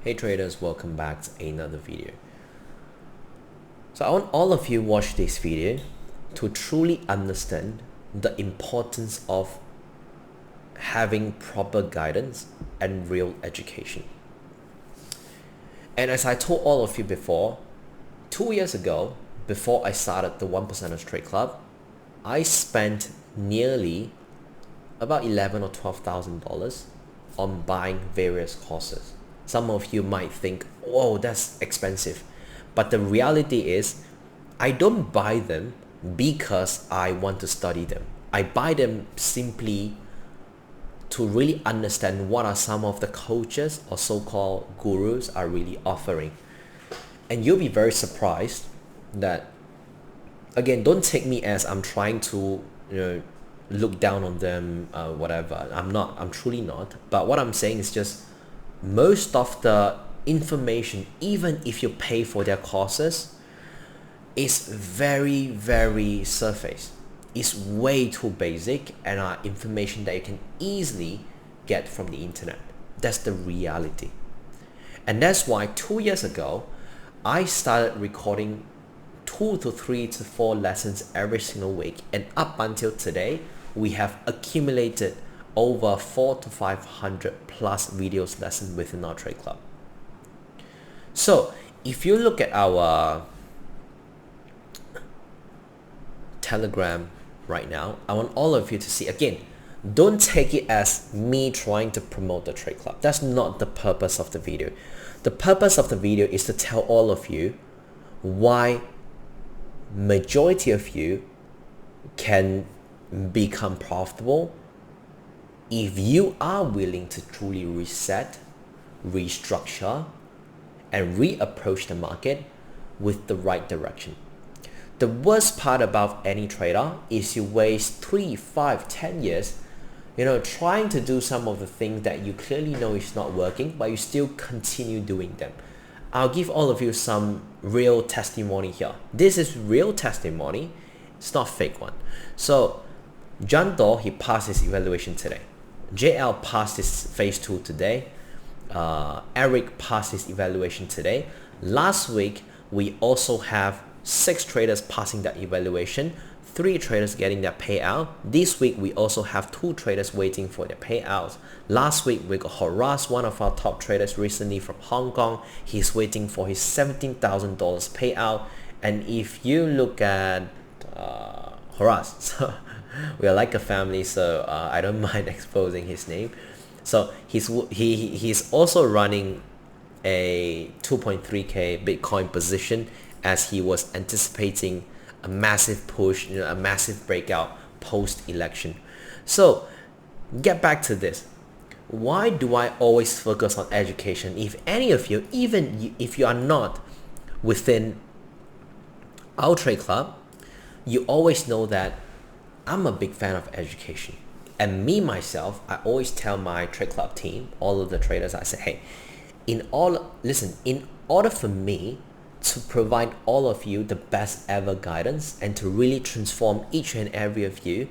Hey traders, welcome back to another video. So I want all of you watch this video to truly understand the importance of having proper guidance and real education. And as I told all of you before, 2 years ago, before I started the 1%ers Trade Club, I spent nearly about $11,000 or $12,000 on buying various courses. Some of you might think, whoa, that's expensive. But the reality is, I don't buy them because I want to study them. I buy them simply to really understand what are some of the coaches or so-called gurus are really offering. And you'll be very surprised that, again, don't take me as I'm trying to, look down on them, whatever. I'm not, I'm truly not. But what I'm saying is just, most of the information, even if you pay for their courses, is very, very surface. It's way too basic and are information that you can easily get from the internet. That's the reality. And that's why 2 years ago, I started recording 2 to 3 to 4 lessons every single week. And up until today, we have accumulated over 400 to 500 plus videos lesson within our trade club. So if you look at our Telegram right now, I want all of you to see, again, don't take it as me trying to promote the trade club. That's not the purpose of the video. The purpose of the video is to tell all of you why majority of you can become profitable if you are willing to truly reset, restructure, and reapproach the market with the right direction. The worst part about any trader is you waste 3, 5, 10 years, trying to do some of the things that you clearly know is not working, but you still continue doing them. I'll give all of you some real testimony here. This is real testimony. It's not fake one. So John Doe, he passed his evaluation today. JL passed his phase 2 today. Eric passed his evaluation today. Last week, we also have 6 traders passing that evaluation, 3 traders getting their payout. This week, we also have 2 traders waiting for their payouts. Last week, we got Horace, one of our top traders recently from Hong Kong. He's waiting for his $17,000 payout. And if you look at Horace, so we are like a family, so I don't mind exposing his name. So he's also running a 2.3k Bitcoin position as he was anticipating a massive push, a massive breakout post-election. So get back to this. Why do I always focus on education? If any of you, even if you are not within our trade club, you always know that I'm a big fan of education. And me, myself, I always tell my trade club team, all of the traders, I say, hey, in order for me to provide all of you the best ever guidance and to really transform each and every of you,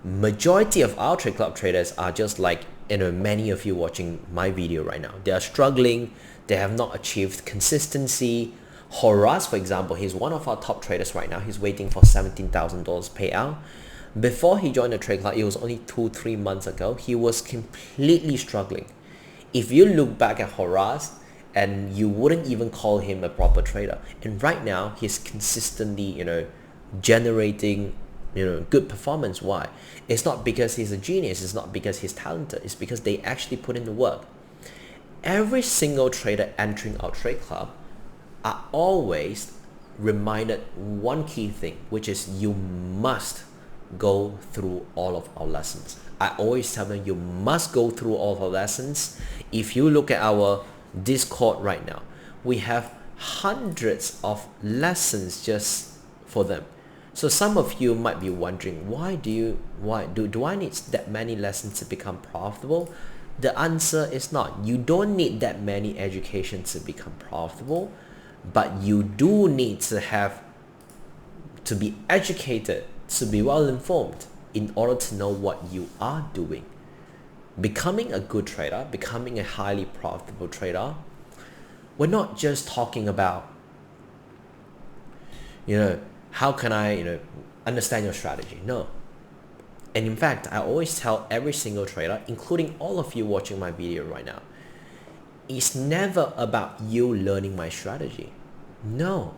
majority of our trade club traders are just like, many of you watching my video right now. They are struggling. They have not achieved consistency. Horace, for example, he's one of our top traders right now. He's waiting for $17,000 payout. Before he joined the trade club, it was only 2-3 months ago, he was completely struggling. If you look back at Horace, and you wouldn't even call him a proper trader. And right now, he's consistently, generating, good performance. Why? It's not because he's a genius. It's not because he's talented. It's because they actually put in the work. Every single trader entering our trade club are always reminded one key thing, which is you must go through all of our lessons. I always tell them you must go through all of our lessons. If you look at our Discord right now, we have hundreds of lessons just for them. So some of you might be wondering, why do I need that many lessons to become profitable? The answer is not. You don't need that many education to become profitable, but you do need to be educated, to be well informed in order to know what you are doing. Becoming a good trader, becoming a highly profitable trader We're not just talking about, how can I, understand your strategy? No. And in fact, I always tell every single trader, including all of you watching my video right now, it's never about you learning my strategy. No,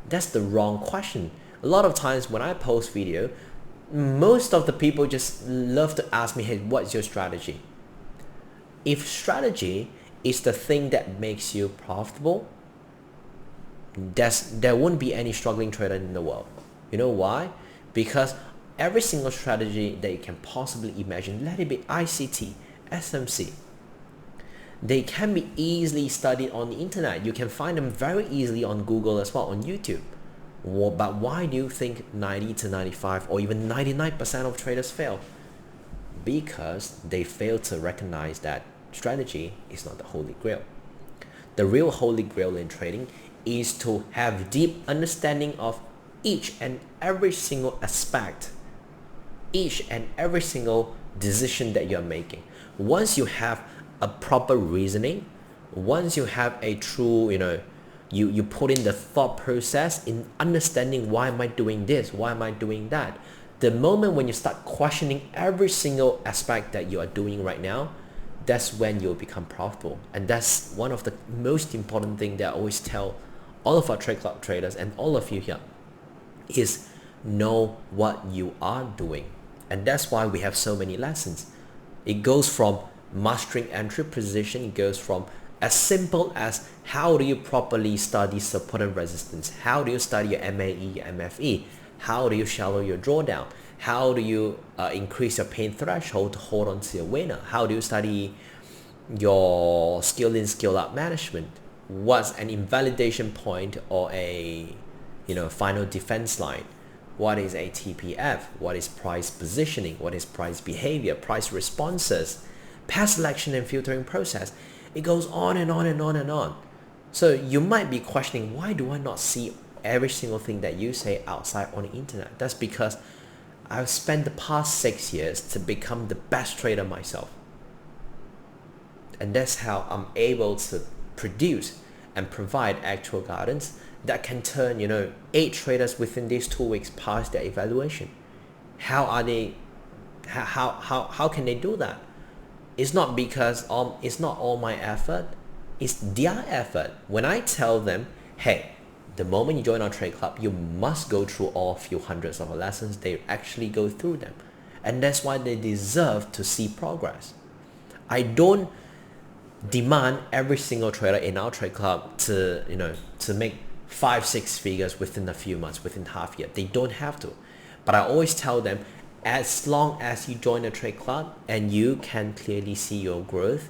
that's the wrong question. A lot of times when I post video, most of the people just love to ask me, hey, what's your strategy? If strategy is the thing that makes you profitable, there won't be any struggling trader in the world. You know why? Because every single strategy that you can possibly imagine, let it be ICT, SMC, they can be easily studied on the internet. You can find them very easily on Google as well, on YouTube. But why do you think 90 to 95 or even 99% of traders fail? Because they fail to recognize that strategy is not the holy grail. The real holy grail in trading is to have deep understanding of each and every single aspect, each and every single decision that you're making. Once you have a proper reasoning, once you have a true, you put in the thought process in understanding, why am I doing this? Why am I doing that? The moment when you start questioning every single aspect that you are doing right now, that's when you'll become profitable. And that's one of the most important things that I always tell all of our Trade Club traders and all of you here is know what you are doing. And that's why we have so many lessons. It goes from mastering entry position, it goes from as simple as how do you properly study support and resistance, how do you study your MAE, your MFE, how do you shallow your drawdown, how do you increase your pain threshold to hold on to your winner, how do you study your skill in, skill out management, what's an invalidation point or a final defense line, what is a TPF, what is price positioning, what is price behavior, price responses, path selection and filtering process. It goes on and on and on and on. So you might be questioning, why do I not see every single thing that you say outside on the internet? That's because I've spent the past 6 years to become the best trader myself. And that's how I'm able to produce and provide actual guidance that can turn 8 traders within these 2 weeks past their evaluation. How can they do that? It's not because it's not all my effort, it's their effort. When I tell them, hey, the moment you join our trade club, you must go through all few hundreds of lessons, they actually go through them. And that's why they deserve to see progress. I don't demand every single trader in our trade club to make 5-6 figures within a few months, within half year. They don't have to. But I always tell them, as long as you join the trade club and you can clearly see your growth,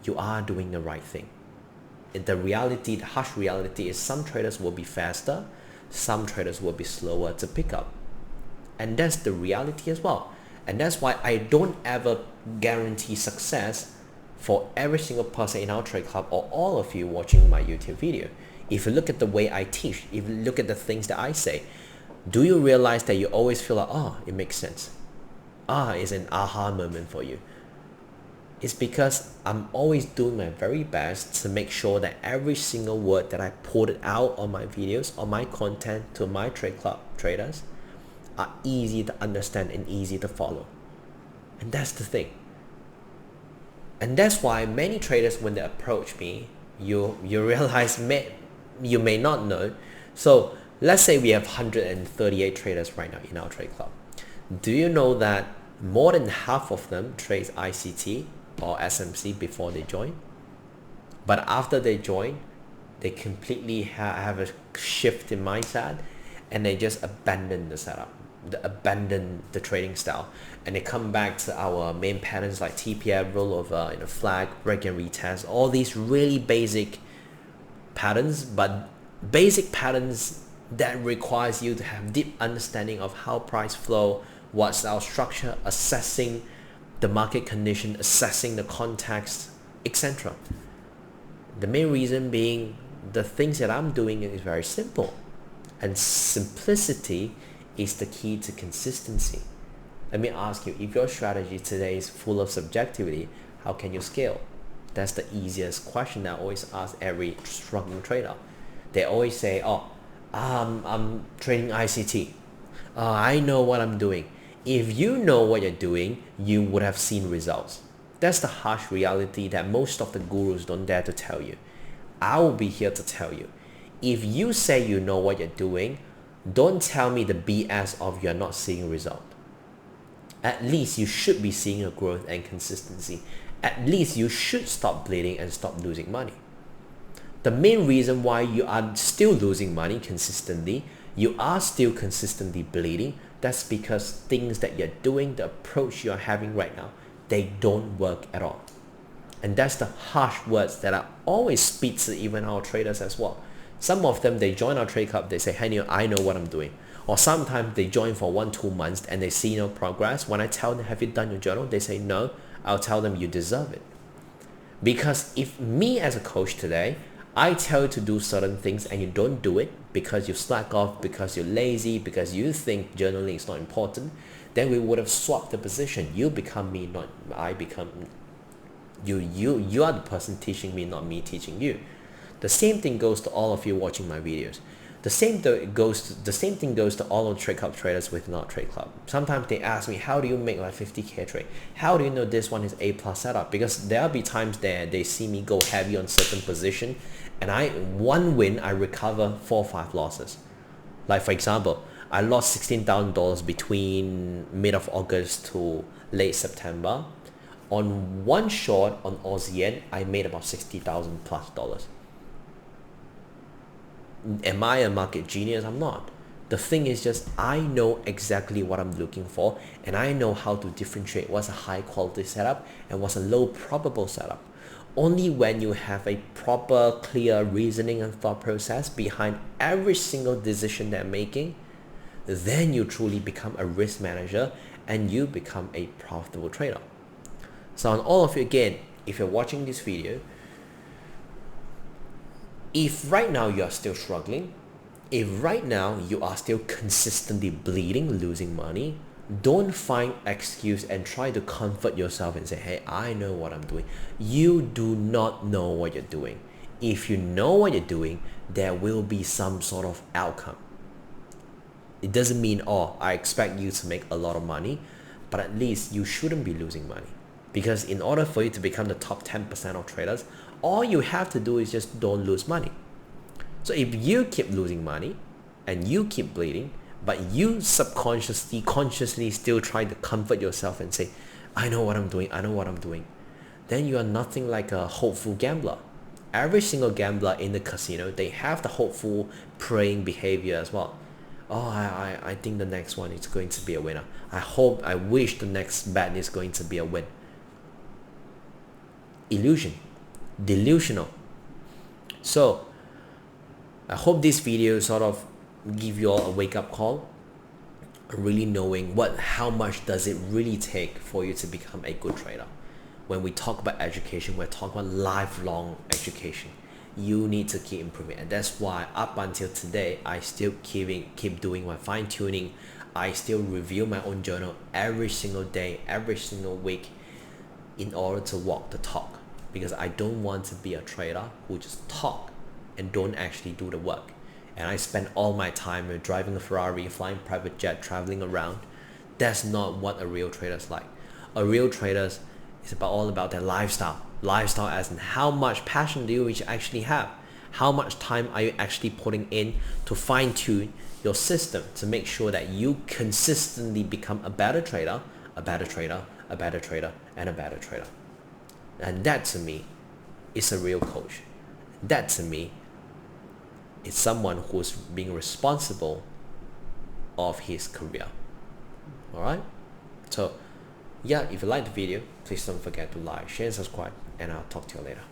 you are doing the right thing. The harsh reality is some traders will be faster, some traders will be slower to pick up. And that's the reality as well. And that's why I don't ever guarantee success for every single person in our trade club or all of you watching my YouTube video. If you look at the way I teach, if you look at the things that I say, do you realize that you always feel like, oh, it makes sense? It's an aha moment for you. It's because I'm always doing my very best to make sure that every single word that I put out on my videos, on my content to my trade club traders are easy to understand and easy to follow. And that's the thing. And that's why many traders, when they approach me, you realize you may not know. So let's say we have 138 traders right now in our trade club. Do you know that more than half of them trade ICT or SMC before they join? But after they join, they completely have a shift in mindset and they just abandon the setup, abandon the trading style, and they come back to our main patterns like TPF, rollover, flag, break and retest, all these really basic patterns, but basic patterns that requires you to have deep understanding of how price flow, what's our structure, assessing the market condition, assessing the context, etc. The main reason being the things that I'm doing is very simple, and simplicity is the key to consistency. Let me ask you, if your strategy today is full of subjectivity, how can you scale? That's the easiest question I always ask every struggling trader. They always say, oh, I'm trading ICT. I know what I'm doing. If you know what you're doing, you would have seen results. That's the harsh reality that most of the gurus don't dare to tell you. I will be here to tell you. If you say you know what you're doing, don't tell me the BS of you're not seeing result. At least you should be seeing a growth and consistency. At least you should stop bleeding and stop losing money. The main reason why you are still losing money consistently, you are still consistently bleeding, that's because things that you're doing, the approach you're having right now, they don't work at all. And that's the harsh words that I always speak to even our traders as well. Some of them, they join our trade club, they say, hey Neil, I know what I'm doing. Or sometimes they join for 1-2 months and they see no progress. When I tell them, have you done your journal? They say no. I'll tell them you deserve it. Because if me as a coach today, I tell you to do certain things and you don't do it because you slack off, because you're lazy, because you think journaling is not important, then we would have swapped the position. You become me, not I become you. You are the person teaching me, not me teaching you. The same thing goes to all of you watching my videos. The same thing goes to all of trade club traders within our trade club. Sometimes they ask me, how do you make like 50k trade? How do you know this one is A+ setup? Because there'll be times there they see me go heavy on certain position, and one win I recover 4 or 5 losses. Like for example, I lost $16,000 between mid of August to late September. On one short on Aussie yen, I made about $60,000 plus dollars. Am I a market genius? I'm not. The thing is just I know exactly what I'm looking for, and I know how to differentiate what's a high quality setup and what's a low probable setup. Only when you have a proper, clear reasoning and thought process behind every single decision they're making, then you truly become a risk manager and you become a profitable trader. So on all of you, again, if you're watching this video, if right now you are still struggling, if right now you are still consistently bleeding, losing money, don't find excuse and try to comfort yourself and say, hey, I know what I'm doing. You do not know what you're doing. If you know what you're doing, there will be some sort of outcome. It doesn't mean, oh, I expect you to make a lot of money, but at least you shouldn't be losing money. Because in order for you to become the top 10% of traders, all you have to do is just don't lose money. So if you keep losing money and you keep bleeding, but you subconsciously, consciously still try to comfort yourself and say, I know what I'm doing, I know what I'm doing, then you are nothing like a hopeful gambler. Every single gambler in the casino, they have the hopeful praying behavior as well. Oh, I think the next one is going to be a winner. I wish the next bet is going to be a win. Illusion. Delusional. So I hope this video sort of give you all a wake-up call, really knowing how much does it really take for you to become a good trader. When we talk about education, we're talking about lifelong education. You need to keep improving, and that's why up until today I still keep doing my fine-tuning. I still review my own journal every single day, every single week, in order to walk the talk. Because I don't want to be a trader who just talk and don't actually do the work. And I spend all my time driving a Ferrari, flying private jet, traveling around. That's not what a real trader is like. A real trader is all about their lifestyle. Lifestyle as in how much passion do you actually have? How much time are you actually putting in to fine tune your system to make sure that you consistently become a better trader, a better trader, a better trader, and a better trader. And that to me is a real coach. That to me is someone who's being responsible of his career. Alright? So yeah, if you like the video, please don't forget to like, share, and subscribe, and I'll talk to you later.